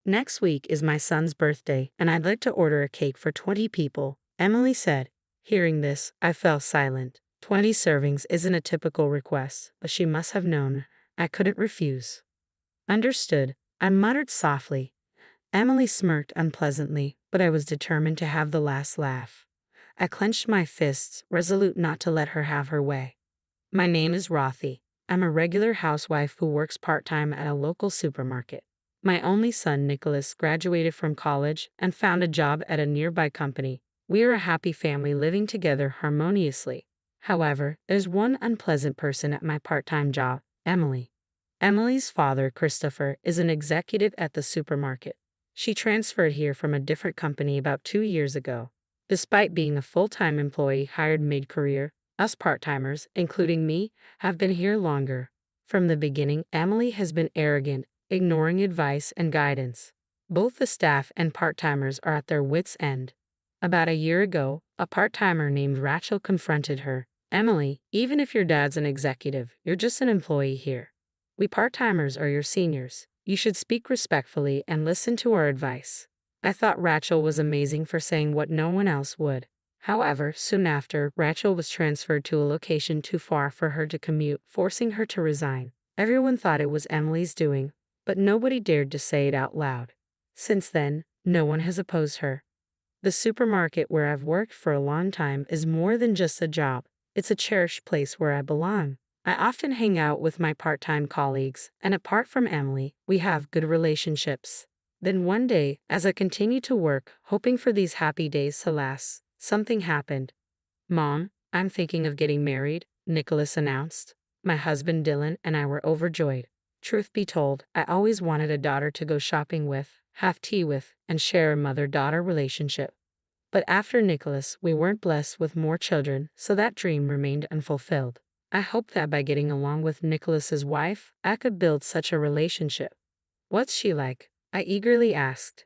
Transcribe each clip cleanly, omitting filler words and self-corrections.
Next week is my son's birthday, and I'd like to order a cake for 20 people, Emily said. Hearing this, I fell silent. 20 servings isn't a typical request, but she must have known I couldn't refuse. Understood, I muttered softly. Emily smirked unpleasantly, but I was determined to have the last laugh. I clenched my fists, resolute not to let her have her way. My name is Rothy. I'm a regular housewife who works part-time at a local supermarket. My only son, Nicholas, graduated from college and found a job at a nearby company. We are a happy family living together harmoniously. However, there's one unpleasant person at my part-time job, Emily. Emily's father, Christopher, is an executive at the supermarket. She transferred here from a different company about 2 years ago. Despite being a full-time employee hired mid-career, us part-timers, including me, have been here longer. From the beginning, Emily has been arrogant, ignoring advice and guidance. Both the staff and part-timers are at their wits' end. About a year ago, a part-timer named Rachel confronted her. Emily, even if your dad's an executive, you're just an employee here. We part-timers are your seniors. You should speak respectfully and listen to our advice. I thought Rachel was amazing for saying what no one else would. However, soon after, Rachel was transferred to a location too far for her to commute, forcing her to resign. Everyone thought it was Emily's doing, but nobody dared to say it out loud. Since then, no one has opposed her. The supermarket where I've worked for a long time is more than just a job. It's a cherished place where I belong. I often hang out with my part-time colleagues, and apart from Emily, we have good relationships. Then one day, as I continued to work, hoping for these happy days to last, something happened. Mom, I'm thinking of getting married, Nicholas announced. My husband Dylan and I were overjoyed. Truth be told, I always wanted a daughter to go shopping with, have tea with, and share a mother-daughter relationship. But after Nicholas, we weren't blessed with more children, so that dream remained unfulfilled. I hoped that by getting along with Nicholas's wife, I could build such a relationship. What's she like? I eagerly asked.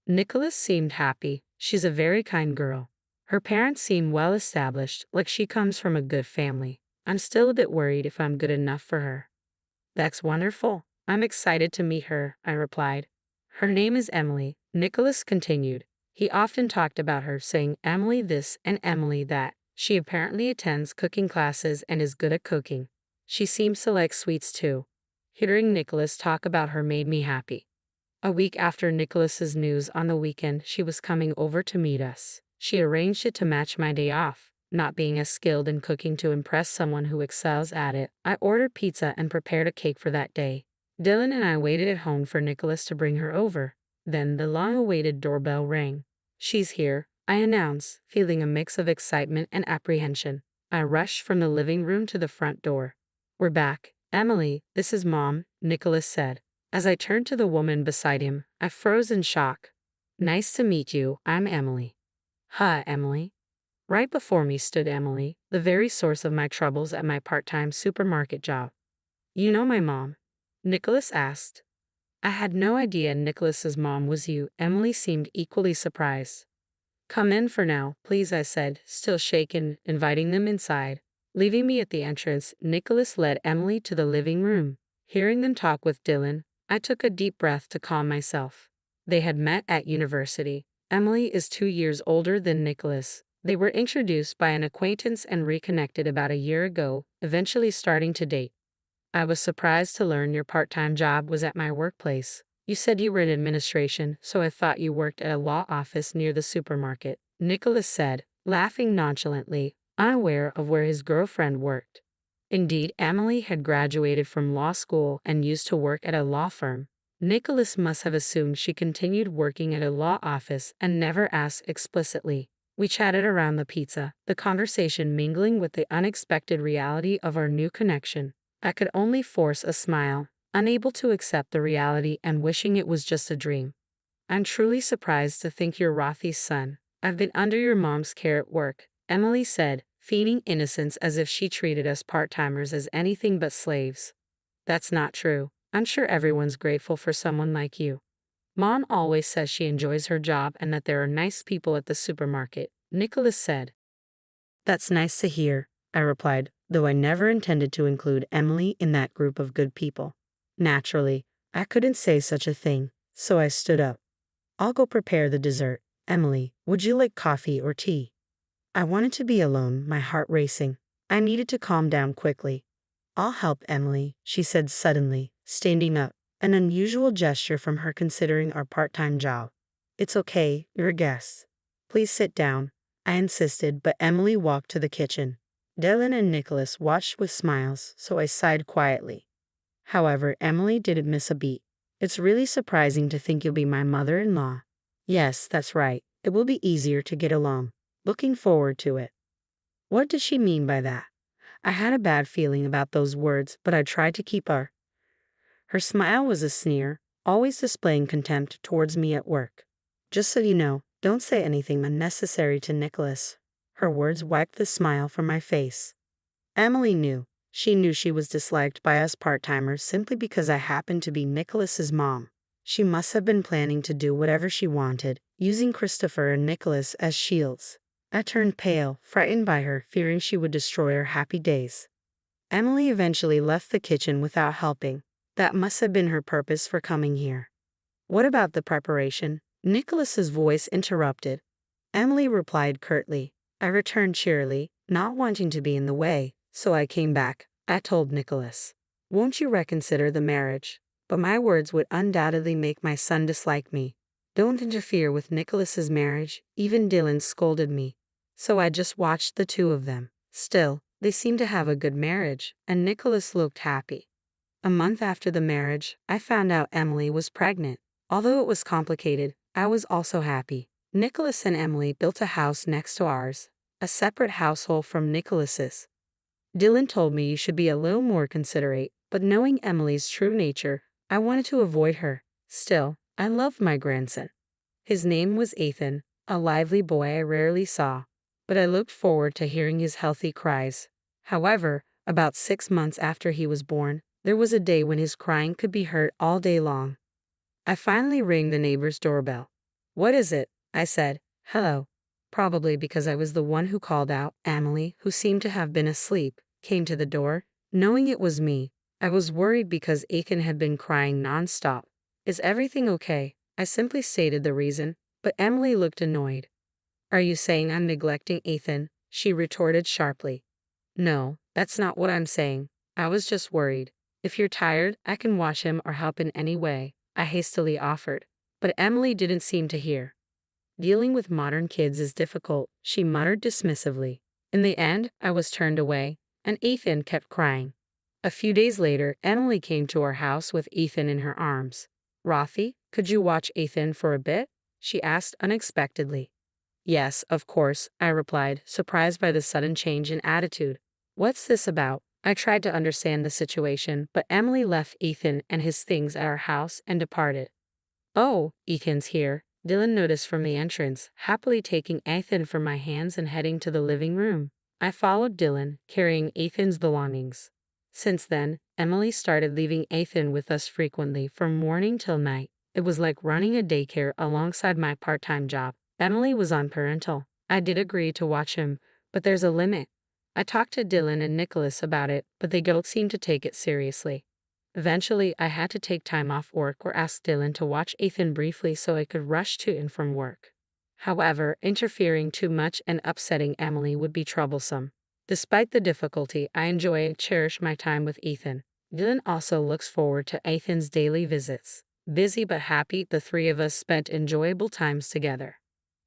Nicholas seemed happy. She's a very kind girl. Her parents seem well established, like she comes from a good family. I'm still a bit worried if I'm good enough for her. That's wonderful. I'm excited to meet her, I replied. Her name is Emily, Nicholas continued. He often talked about her, saying Emily this and Emily that. She apparently attends cooking classes and is good at cooking. She seems to like sweets too. Hearing Nicholas talk about her made me happy. A week after Nicholas's news on the weekend, she was coming over to meet us. She arranged it to match my day off. Not being as skilled in cooking to impress someone who excels at it, I ordered pizza and prepared a cake for that day. Dylan and I waited at home for Nicholas to bring her over. Then the long-awaited doorbell rang. She's here, I announced, feeling a mix of excitement and apprehension. I rushed from the living room to the front door. We're back. Emily, this is Mom, Nicholas said. As I turned to the woman beside him, I froze in shock. Nice to meet you, I'm Emily. Hi, Emily. Right before me stood Emily, the very source of my troubles at my part-time supermarket job. You know my mom? Nicholas asked. I had no idea Nicholas's mom was you. Emily seemed equally surprised. Come in for now, please, I said, still shaken, inviting them inside. Leaving me at the entrance, Nicholas led Emily to the living room. Hearing them talk with Dylan, I took a deep breath to calm myself. They had met at university. Emily is 2 years older than Nicholas. They were introduced by an acquaintance and reconnected about a year ago, eventually starting to date. I was surprised to learn your part-time job was at my workplace. You said you were in administration, so I thought you worked at a law office near the supermarket, Nicholas said, laughing nonchalantly, unaware of where his girlfriend worked. Indeed, Emily had graduated from law school and used to work at a law firm. Nicholas must have assumed she continued working at a law office and never asked explicitly. We chatted around the pizza, the conversation mingling with the unexpected reality of our new connection. I could only force a smile, unable to accept the reality and wishing it was just a dream. I'm truly surprised to think you're Rothy's son. I've been under your mom's care at work, Emily said, feigning innocence as if she treated us part-timers as anything but slaves. That's not true. I'm sure everyone's grateful for someone like you. Mom always says she enjoys her job and that there are nice people at the supermarket, Nicholas said. That's nice to hear, I replied, though I never intended to include Emily in that group of good people. Naturally, I couldn't say such a thing. so I stood up. I'll go prepare the dessert. Emily, would you like coffee or tea? I wanted to be alone, my heart racing. I needed to calm down quickly. I'll help, Emily, she said suddenly, standing up, an unusual gesture from her considering our part-time job. It's okay, you're a guest. Please sit down, I insisted, but Emily walked to the kitchen. Dylan and Nicholas watched with smiles, so I sighed quietly. However, Emily didn't miss a beat. It's really surprising to think you'll be my mother-in-law. Yes, that's right. It will be easier to get along. Looking forward to it. What did she mean by that? I had a bad feeling about those words, but I tried to keep her smile was a sneer, always displaying contempt towards me at work. Just so you know, don't say anything unnecessary to Nicholas. Her words wiped the smile from my face. Emily knew. She knew she was disliked by us part-timers simply because I happened to be Nicholas's mom. She must have been planning to do whatever she wanted, using Christopher and Nicholas as shields. I turned pale, frightened by her, fearing she would destroy our happy days. Emily eventually left the kitchen without helping. That must have been her purpose for coming here. What about the preparation? Nicholas's voice interrupted. Emily replied curtly. I returned cheerily, not wanting to be in the way, so I came back. I told Nicholas, won't you reconsider the marriage? But my words would undoubtedly make my son dislike me. Don't interfere with Nicholas's marriage, even Dylan scolded me. So I just watched the two of them. Still, they seemed to have a good marriage, and Nicholas looked happy. A month after the marriage, I found out Emily was pregnant. Although it was complicated, I was also happy. Nicholas and Emily built a house next to ours, a separate household from Nicholas's. Dylan told me you should be a little more considerate, but knowing Emily's true nature, I wanted to avoid her. Still, I loved my grandson. His name was Ethan, a lively boy I rarely saw, but I looked forward to hearing his healthy cries. However, about 6 months after he was born, there was a day when his crying could be heard all day long. I finally rang the neighbor's doorbell. What is it? I said. Hello. Probably because I was the one who called out. Emily, who seemed to have been asleep, came to the door. Knowing it was me, I was worried because Ethan had been crying non-stop. Is everything okay? I simply stated the reason, but Emily looked annoyed. Are you saying I'm neglecting Ethan? She retorted sharply. No, that's not what I'm saying. I was just worried. If you're tired, I can wash him or help in any way, I hastily offered. But Emily didn't seem to hear. Dealing with modern kids is difficult, she muttered dismissively. In the end, I was turned away, and Ethan kept crying. A few days later, Emily came to our house with Ethan in her arms. Rothy, could you watch Ethan for a bit? She asked unexpectedly. Yes, of course, I replied, surprised by the sudden change in attitude. What's this about? I tried to understand the situation, but Emily left Ethan and his things at our house and departed. Oh, Ethan's here, Dylan noticed from the entrance, happily taking Ethan from my hands and heading to the living room. I followed Dylan, carrying Ethan's belongings. Since then, Emily started leaving Ethan with us frequently from morning till night. It was like running a daycare alongside my part-time job. Emily was on parental. I did agree to watch him, but there's a limit. I talked to Dylan and Nicholas about it, but they don't seem to take it seriously. Eventually, I had to take time off work or ask Dylan to watch Ethan briefly so I could rush to and from work. However, interfering too much and upsetting Emily would be troublesome. Despite the difficulty, I enjoy and cherish my time with Ethan. Dylan also looks forward to Ethan's daily visits. Busy but happy, the three of us spent enjoyable times together.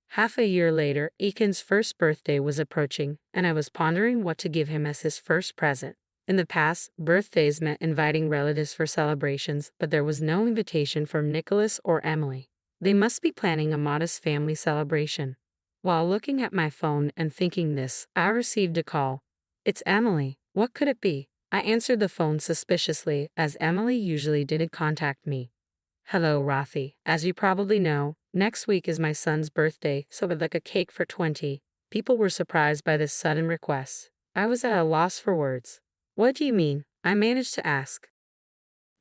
Half a year later, Ethan's first birthday was approaching, and I was pondering what to give him as his first present. In the past, birthdays meant inviting relatives for celebrations, but there was no invitation from Nicholas or Emily. They must be planning a modest family celebration. While looking at my phone and thinking this, I received a call. It's Emily. What could it be? I answered the phone suspiciously, as Emily usually didn't contact me. Hello, Rothy. As you probably know, next week is my son's birthday, so I'd like a cake for 20. People were surprised by this sudden request. I was at a loss for words. What do you mean? I managed to ask.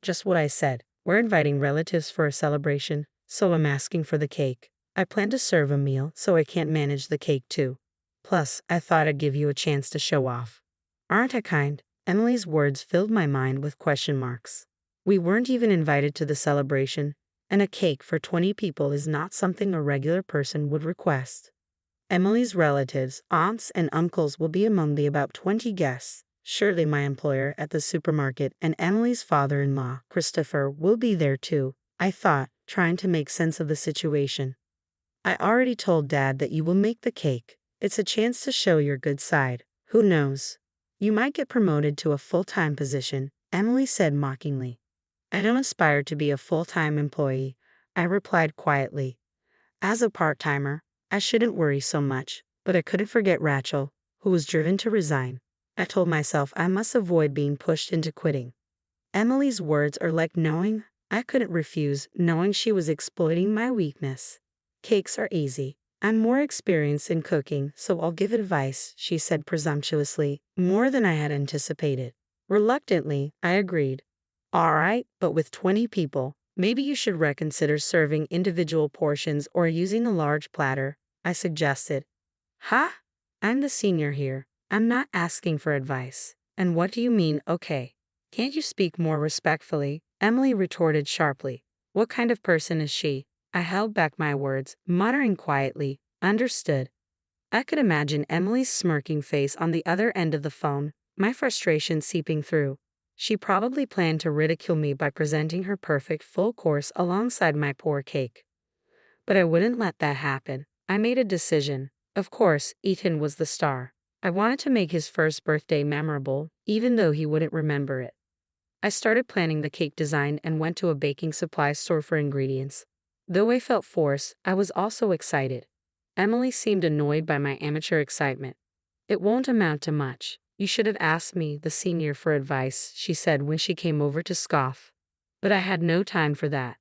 Just what I said. We're inviting relatives for a celebration, so I'm asking for the cake. I plan to serve a meal, so I can't manage the cake too. Plus, I thought I'd give you a chance to show off. Aren't I kind? Emily's words filled my mind with question marks. We weren't even invited to the celebration, and a cake for 20 people is not something a regular person would request. Emily's relatives, aunts, and uncles will be among the about 20 guests. Surely my employer at the supermarket and Emily's father-in-law, Christopher, will be there too, I thought, trying to make sense of the situation. I already told Dad that you will make the cake. It's a chance to show your good side. Who knows? You might get promoted to a full-time position, Emily said mockingly. I don't aspire to be a full-time employee, I replied quietly. As a part-timer, I shouldn't worry so much, but I couldn't forget Rachel, who was driven to resign. I told myself I must avoid being pushed into quitting. Emily's words are like knowing I couldn't refuse, knowing she was exploiting my weakness. Cakes are easy. I'm more experienced in cooking, so I'll give advice, she said presumptuously, more than I had anticipated. Reluctantly, I agreed. All right, but with 20 people, maybe you should reconsider serving individual portions or using a large platter, I suggested. Ha! I'm the senior here. I'm not asking for advice. And what do you mean, okay? Can't you speak more respectfully? Emily retorted sharply. What kind of person is she? I held back my words, muttering quietly, understood. I could imagine Emily's smirking face on the other end of the phone, my frustration seeping through. She probably planned to ridicule me by presenting her perfect full course alongside my poor cake. But I wouldn't let that happen. I made a decision. Of course, Ethan was the star. I wanted to make his first birthday memorable, even though he wouldn't remember it. I started planning the cake design and went to a baking supply store for ingredients. Though I felt forced, I was also excited. Emily seemed annoyed by my amateur excitement. It won't amount to much. You should have asked me, the senior, for advice, she said when she came over to scoff. But I had no time for that.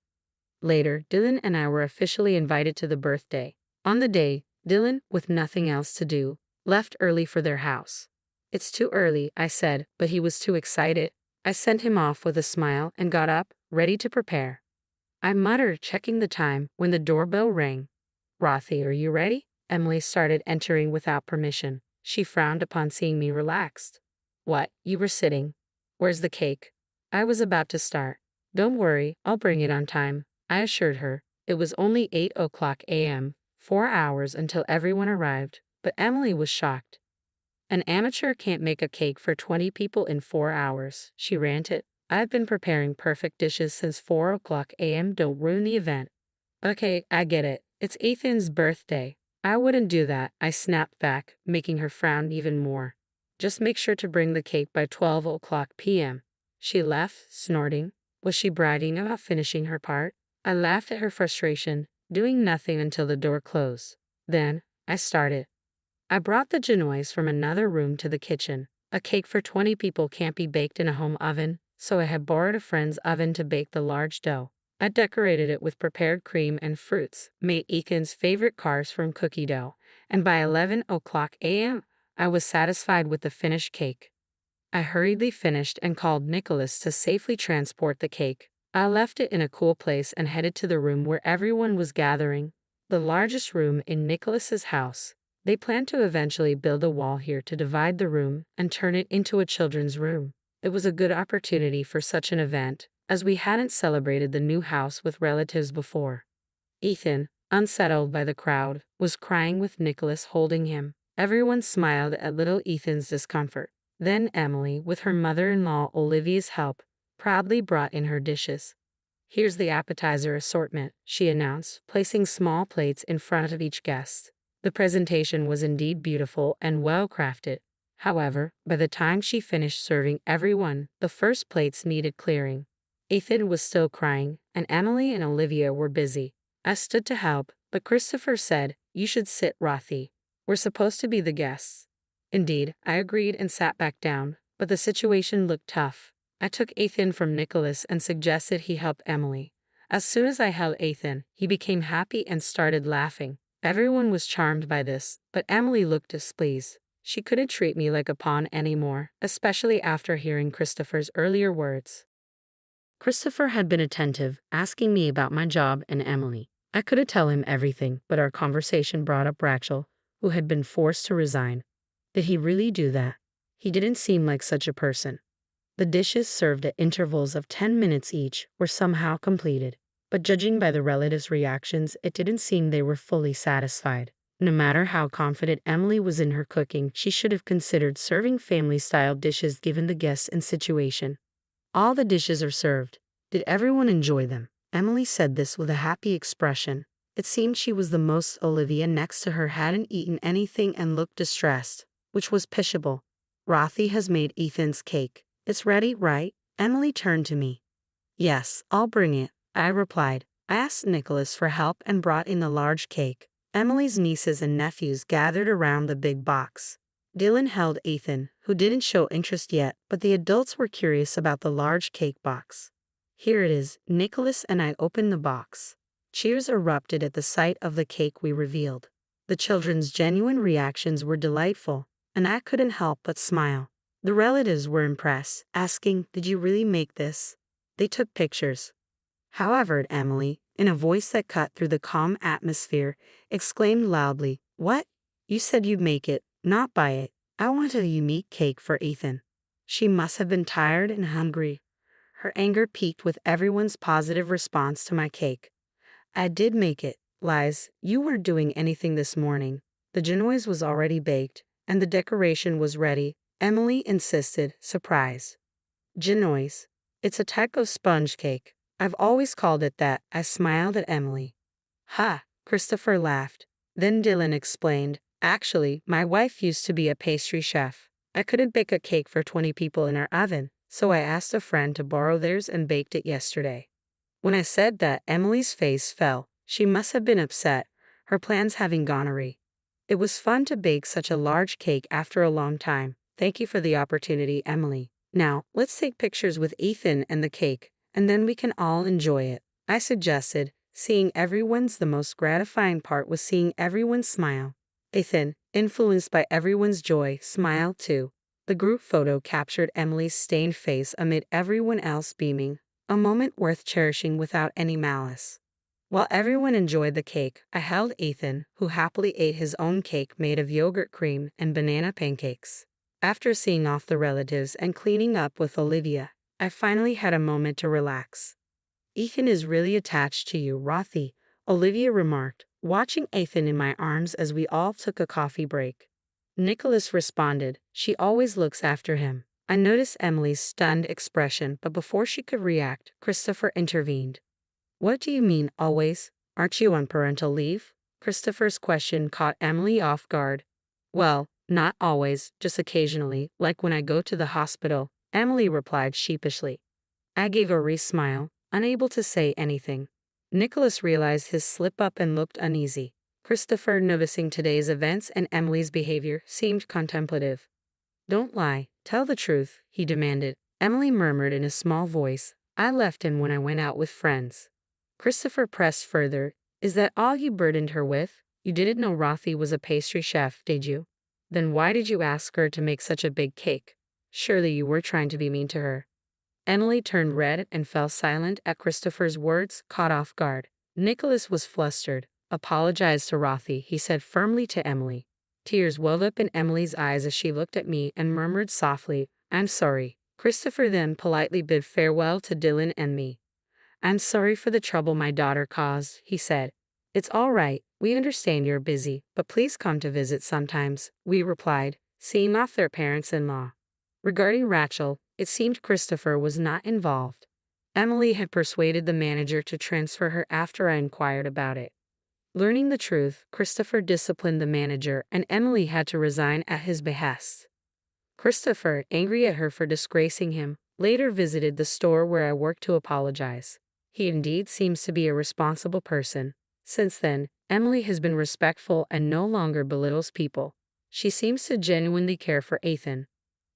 Later, Dylan and I were officially invited to the birthday. On the day, Dylan, with nothing else to do, left early for their house. It's too early, I said, but he was too excited. I sent him off with a smile and got up, ready to prepare. I muttered, checking the time, when the doorbell rang. Rothy, are you ready? Emily started entering without permission. She frowned upon seeing me relaxed. What, you were sitting? Where's the cake? I was about to start. Don't worry, I'll bring it on time, I assured her. It was only 8:00 a.m., 4 hours until everyone arrived, but Emily was shocked. An amateur can't make a cake for 20 people in 4 hours, she ranted. I've been preparing perfect dishes since 4:00 a.m. Don't ruin the event. Okay, I get it. It's Ethan's birthday. I wouldn't do that, I snapped back, making her frown even more. Just make sure to bring the cake by 12:00 p.m. She left, snorting. Was she bragging about finishing her part? I laughed at her frustration, doing nothing until the door closed. Then, I started. I brought the genoise from another room to the kitchen. A cake for 20 people can't be baked in a home oven, so I had borrowed a friend's oven to bake the large dough. I decorated it with prepared cream and fruits, made Ethan's favorite cars from cookie dough, and by 11:00 a.m., I was satisfied with the finished cake. I hurriedly finished and called Nicholas to safely transport the cake. I left it in a cool place and headed to the room where everyone was gathering, the largest room in Nicholas's house. They planned to eventually build a wall here to divide the room and turn it into a children's room. It was a good opportunity for such an event, as we hadn't celebrated the new house with relatives before. Ethan, unsettled by the crowd, was crying with Nicholas holding him. Everyone smiled at little Ethan's discomfort. Then Emily, with her mother-in-law Olivia's help, proudly brought in her dishes. Here's the appetizer assortment, she announced, placing small plates in front of each guest. The presentation was indeed beautiful and well-crafted. However, by the time she finished serving everyone, the first plates needed clearing. Ethan was still crying, and Emily and Olivia were busy. I stood to help, but Christopher said, "You should sit, Rothy. We're supposed to be the guests." Indeed, I agreed and sat back down, but the situation looked tough. I took Ethan from Nicholas and suggested he help Emily. As soon as I held Ethan, he became happy and started laughing. Everyone was charmed by this, but Emily looked displeased. She couldn't treat me like a pawn anymore, especially after hearing Christopher's earlier words. Christopher had been attentive, asking me about my job and Emily. I couldn't tell him everything, but our conversation brought up Rachel, who had been forced to resign. Did he really do that? He didn't seem like such a person. The dishes served at intervals of 10 minutes each were somehow completed, But judging by the relatives' reactions, it didn't seem they were fully satisfied. No matter how confident Emily was in her cooking, she should have considered serving family-style dishes given the guests and situation. All the dishes are served. Did everyone enjoy them? Emily said this with a happy expression. It seemed she was the most. Olivia next to her hadn't eaten anything and looked distressed, which was pitiable. Rothy has made Ethan's cake. It's ready, right? Emily turned to me. Yes, I'll bring it, I replied. I asked Nicholas for help and brought in a large cake. Emily's nieces and nephews gathered around the big box. Dylan held Ethan, who didn't show interest yet, but the adults were curious about the large cake box. Here it is. Nicholas and I opened the box. Cheers erupted at the sight of the cake we revealed. The children's genuine reactions were delightful, and I couldn't help but smile. The relatives were impressed, asking, "Did you really make this?" They took pictures. However, Emily, in a voice that cut through the calm atmosphere, exclaimed loudly, "What? You said you'd make it, not buy it. I wanted a unique cake for Ethan." She must have been tired and hungry. Her anger peaked with everyone's positive response to my cake. I did make it. Lies, you weren't doing anything this morning. The genoise was already baked, and the decoration was ready, Emily insisted, surprised. Genoise. It's a type of sponge cake. I've always called it that. I smiled at Emily. Ha, Christopher laughed. Then Dylan explained, "Actually, my wife used to be a pastry chef. I couldn't bake a cake for 20 people in our oven, so I asked a friend to borrow theirs and baked it yesterday." When I said that, Emily's face fell. She must have been upset, her plans having gone awry. It was fun to bake such a large cake after a long time. Thank you for the opportunity, Emily. Now, let's take pictures with Ethan and the cake, and then we can all enjoy it, I suggested. Seeing everyone's the most gratifying part was seeing everyone smile. Ethan, influenced by everyone's joy, smiled too. The group photo captured Emily's stained face amid everyone else beaming, a moment worth cherishing without any malice. While everyone enjoyed the cake, I held Ethan, who happily ate his own cake made of yogurt cream and banana pancakes. After seeing off the relatives and cleaning up with Olivia, I finally had a moment to relax. "Ethan is really attached to you, Rothy," Olivia remarked, watching Ethan in my arms as we all took a coffee break. Nicholas responded, "She always looks after him." I noticed Emily's stunned expression, but before she could react, Christopher intervened. "What do you mean, always? Aren't you on parental leave?" Christopher's question caught Emily off guard. "Well, not always, just occasionally, like when I go to the hospital," Emily replied sheepishly. I gave a wry smile, unable to say anything. Nicholas realized his slip-up and looked uneasy. Christopher, noticing today's events and Emily's behavior, seemed contemplative. "Don't lie, tell the truth," he demanded. Emily murmured in a small voice, "I left him when I went out with friends." Christopher pressed further, "Is that all you burdened her with? You didn't know Rothy was a pastry chef, did you? Then why did you ask her to make such a big cake? Surely you were trying to be mean to her." Emily turned red and fell silent at Christopher's words, caught off guard. Nicholas was flustered. "Apologize to Rothy," he said firmly to Emily. Tears welled up in Emily's eyes as she looked at me and murmured softly, "I'm sorry." Christopher then politely bid farewell to Dylan and me. "I'm sorry for the trouble my daughter caused," he said. "It's all right, we understand you're busy, but please come to visit sometimes," we replied, seeing off their parents-in-law. Regarding Rachel, it seemed Christopher was not involved. Emily had persuaded the manager to transfer her after I inquired about it. Learning the truth, Christopher disciplined the manager and Emily had to resign at his behest. Christopher, angry at her for disgracing him, later visited the store where I worked to apologize. He indeed seems to be a responsible person. Since then, Emily has been respectful and no longer belittles people. She seems to genuinely care for Ethan.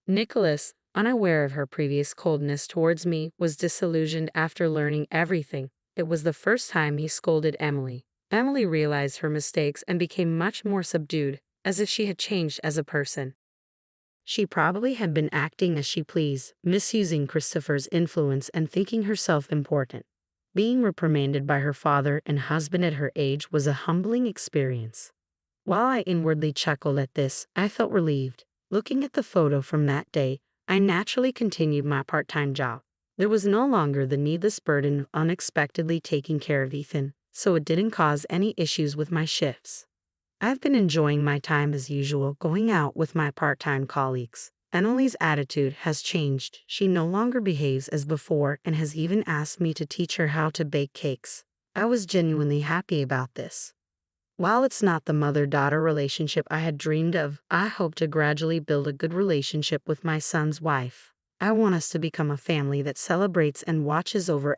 Nicholas, unaware of her previous coldness towards me, was disillusioned after learning everything. It was the first time he scolded Emily. Emily realized her mistakes and became much more subdued, as if she had changed as a person. She probably had been acting as she pleased, misusing Christopher's influence and thinking herself important. Being reprimanded by her father and husband at her age was a humbling experience. While I inwardly chuckled at this, I felt relieved. Looking at the photo from that day, I naturally continued my part-time job. There was no longer the needless burden of unexpectedly taking care of Ethan, so it didn't cause any issues with my shifts. I've been enjoying my time as usual, going out with my part-time colleagues. Emily's attitude has changed. She no longer behaves as before and has even asked me to teach her how to bake cakes. I was genuinely happy about this. While it's not the mother-daughter relationship I had dreamed of, I hope to gradually build a good relationship with my son's wife. I want us to become a family that celebrates and watches over